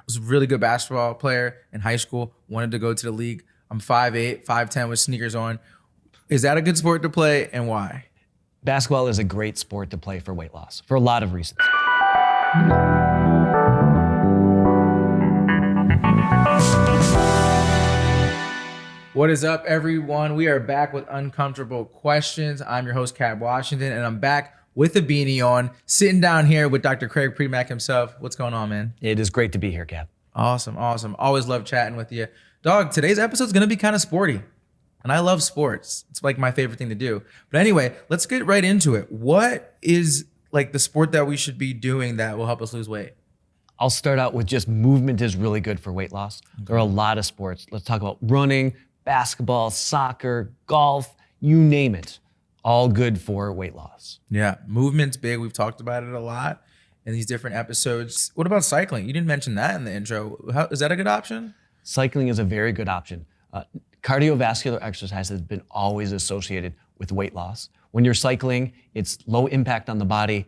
Was a really good basketball player in high school, wanted to go to the league. I'm 5'8", 5'10" with sneakers on. Is that a good sport to play, and why? Basketball is a great sport to play for weight loss for a lot of reasons. What is up, everyone? We are back with Uncomfortable Questions. I'm your host, Cat Washington, and I'm back with a beanie on, sitting down here with Dr. Craig Primack himself. What's going on, man? It is great to be here, Cat. Awesome. Always love chatting with you. Dog, today's episode is going to be kind of sporty, and I love sports. It's like my favorite thing to do. But anyway, let's get right into it. What is like the sport that we should be doing that will help us lose weight? I'll start out with just movement is really good for weight loss. Okay. There are a lot of sports. Let's talk about running, basketball, soccer, golf, you name it. All good for weight loss. Yeah, movement's big. We've talked about it a lot in these different episodes. What about cycling? You didn't mention that in the intro. Is that a good option? Cycling is a very good option. Cardiovascular exercise has been always associated with weight loss. When you're cycling, it's low impact on the body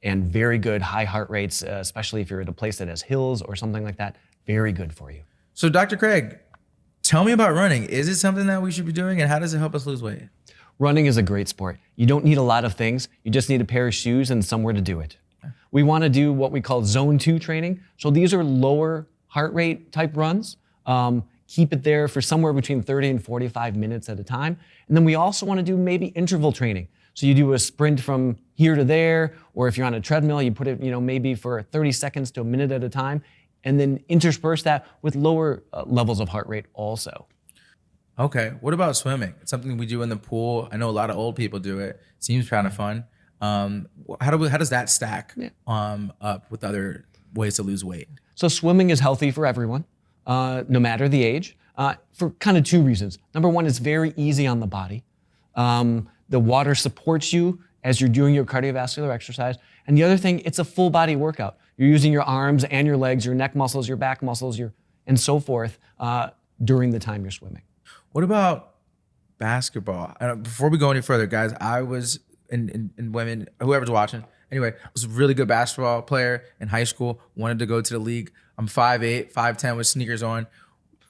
and very good high heart rates, especially if you're at a place that has hills or something like that. Very good for you. So Dr. Craig, tell me about running. Is it something that we should be doing, and how does it help us lose weight? Running is a great sport. You don't need a lot of things. You just need a pair of shoes and somewhere to do it. We want to do what we call zone 2 training. So these are lower heart rate type runs. Keep it there for somewhere between 30 and 45 minutes at a time. And then we also want to do maybe interval training. So you do a sprint from here to there, or if you're on a treadmill, you put it, maybe for 30 seconds to a minute at a time, and then intersperse that with lower levels of heart rate also. Okay, what about swimming? It's something we do in the pool. I know a lot of old people do it. Seems kind of fun. How does that stack up with other ways to lose weight? So swimming is healthy for everyone, no matter the age, for kind of 2 reasons. Number one, it's very easy on the body. The water supports you as you're doing your cardiovascular exercise. And the other thing, it's a full body workout. You're using your arms and your legs, your neck muscles, your back muscles, and so forth during the time you're swimming. What about basketball? Before we go any further, guys, I was, and women, whoever's watching, anyway, I was a really good basketball player in high school, wanted to go to the league. I'm 5'8", 5'10" with sneakers on.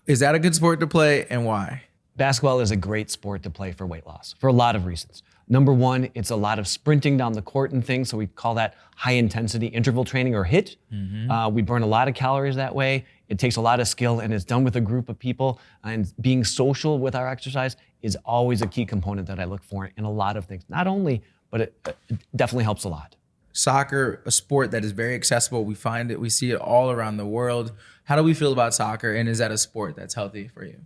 Is that a good sport to play, and why? Basketball is a great sport to play for weight loss for a lot of reasons. Number one, it's a lot of sprinting down the court and things, so we call that high intensity interval training or HIIT. Mm-hmm. We burn a lot of calories that way. It takes a lot of skill, and it's done with a group of people, and being social with our exercise is always a key component that I look for in a lot of things. Not only, but it definitely helps a lot. Soccer, a sport that is very accessible. We find it, we see it all around the world. How do we feel about soccer, and is that a sport that's healthy for you?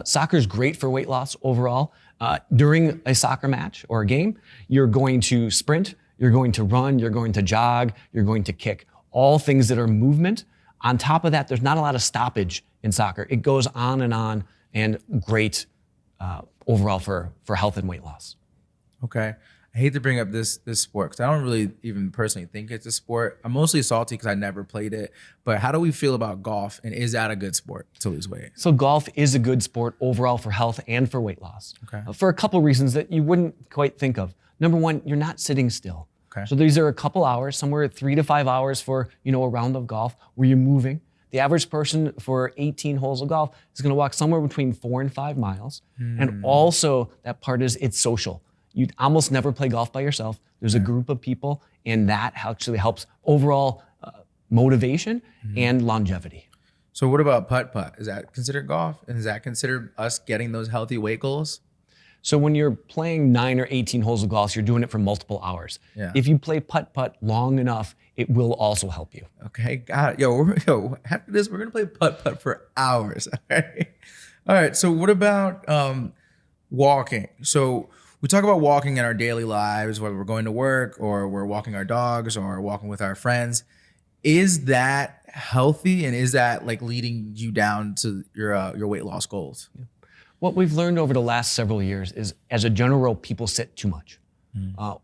Soccer is great for weight loss overall. During a soccer match or a game, you're going to sprint, you're going to run, you're going to jog, you're going to kick, all things that are movement. On top of that, there's not a lot of stoppage in soccer. It goes on, and great overall for health and weight loss. Okay. I hate to bring up this sport because I don't really even personally think it's a sport. I'm mostly salty because I never played it. But how do we feel about golf, and is that a good sport to lose weight? So golf is a good sport overall for health and for weight loss. Okay. For a couple reasons that you wouldn't quite think of. Number one, you're not sitting still. Okay. So these are a couple hours, somewhere 3 to 5 hours for a round of golf where you're moving. The average person for 18 holes of golf is going to walk somewhere between 4 and 5 miles. And also that part is it's social. You almost never play golf by yourself. There's a group of people, and that actually helps overall motivation and longevity. So what about putt-putt? Is that considered golf? And is that considered us getting those healthy weight goals? So when you're playing 9 or 18 holes of golf, you're doing it for multiple hours. Yeah. If you play putt-putt long enough, it will also help you. Okay, got it. Yo, after this, we're going to play putt-putt for hours. All right. So what about walking? So we talk about walking in our daily lives, whether we're going to work or we're walking our dogs or walking with our friends. Is that healthy, and is that like leading you down to your weight loss goals? Yeah. What we've learned over the last several years is, as a general rule, people sit too much.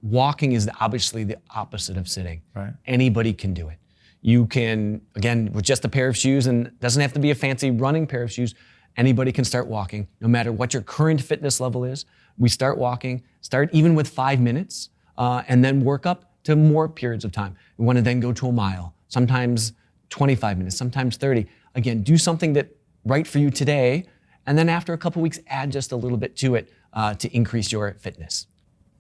Walking is obviously the opposite of sitting. Right. Anybody can do it. You can, again, with just a pair of shoes, and it doesn't have to be a fancy running pair of shoes, anybody can start walking, no matter what your current fitness level is. We start walking, start even with 5 minutes, and then work up to more periods of time. We want to then go to a mile, sometimes 25 minutes, sometimes 30. Again, do something that right for you today, and then after a couple weeks, add just a little bit to it to increase your fitness.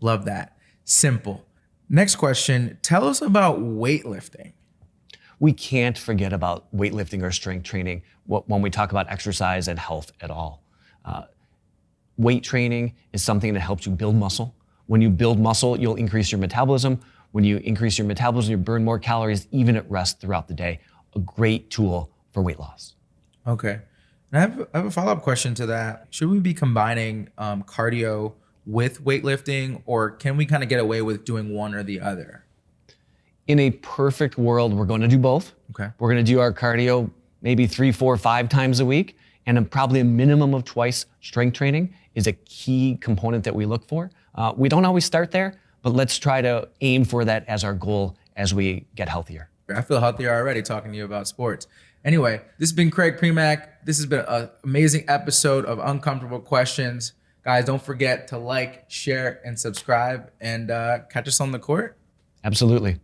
Love that. Simple. Next question. Tell us about weightlifting. We can't forget about weightlifting or strength training when we talk about exercise and health at all. Weight training is something that helps you build muscle. When you build muscle, you'll increase your metabolism. When you increase your metabolism, you burn more calories even at rest throughout the day. A great tool for weight loss. Okay. And I have a follow-up question to that. Should we be combining cardio with weightlifting, or can we kind of get away with doing one or the other? In a perfect world, we're going to do both. Okay. We're going to do our cardio maybe 3, 4, 5 times a week, and probably a minimum of twice strength training is a key component that we look for. We don't always start there, but let's try to aim for that as our goal as we get healthier. I feel healthier already talking to you about sports. Anyway, this has been Craig Primack. This has been an amazing episode of Uncomfortable Questions. Guys, don't forget to like, share, and subscribe, and catch us on the court. Absolutely.